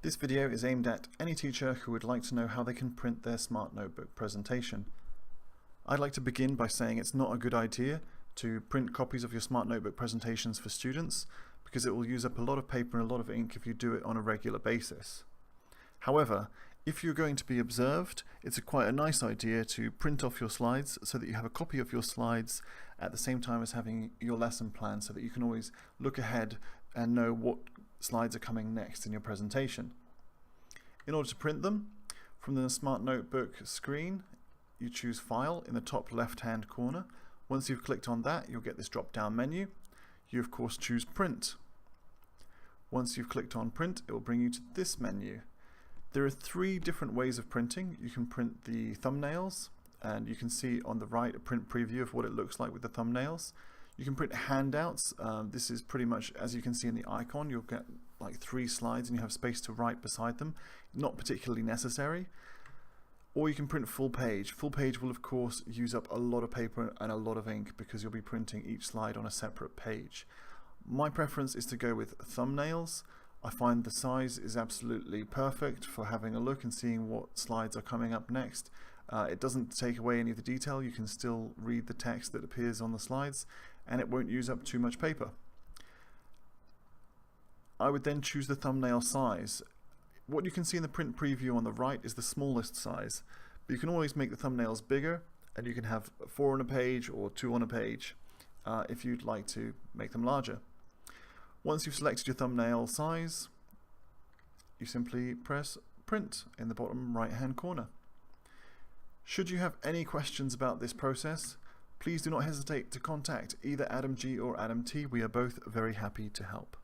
This video is aimed at any teacher who would like to know how they can print their Smart Notebook presentation. I'd like to begin by saying it's not a good idea to print copies of your Smart Notebook presentations for students because it will use up a lot of paper and a lot of ink if you do it on a regular basis. However, if you're going to be observed, it's quite a nice idea to print off your slides so that you have a copy of your slides at the same time as having your lesson plan so that you can always look ahead and know what slides are coming next in your presentation. In order to print them, from the Smart Notebook screen, you choose File in the top left-hand corner. Once you've clicked on that, you'll get this drop-down menu. You of course choose Print. Once you've clicked on Print, it will bring you to this menu. There are three different ways of printing. You can print the thumbnails, and you can see on the right a print preview of what it looks like with the thumbnails. You can print handouts. This is pretty much, as you can see in the icon, you'll get like 3 slides and you have space to write beside them. Not particularly necessary. Or you can print full page. Full page will of course use up a lot of paper and a lot of ink because you'll be printing each slide on a separate page. My preference is to go with thumbnails. I find the size is absolutely perfect for having a look and seeing what slides are coming up next. It doesn't take away any of the detail. You can still read the text that appears on the slides and it won't use up too much paper. I would then choose the thumbnail size. What you can see in the print preview on the right is the smallest size, but you can always make the thumbnails bigger and you can have 4 on a page or 2 on a page if you'd like to make them larger. Once you've selected your thumbnail size, you simply press Print in the bottom right hand corner. Should you have any questions about this process, please do not hesitate to contact either Adam G or Adam T. We are both very happy to help.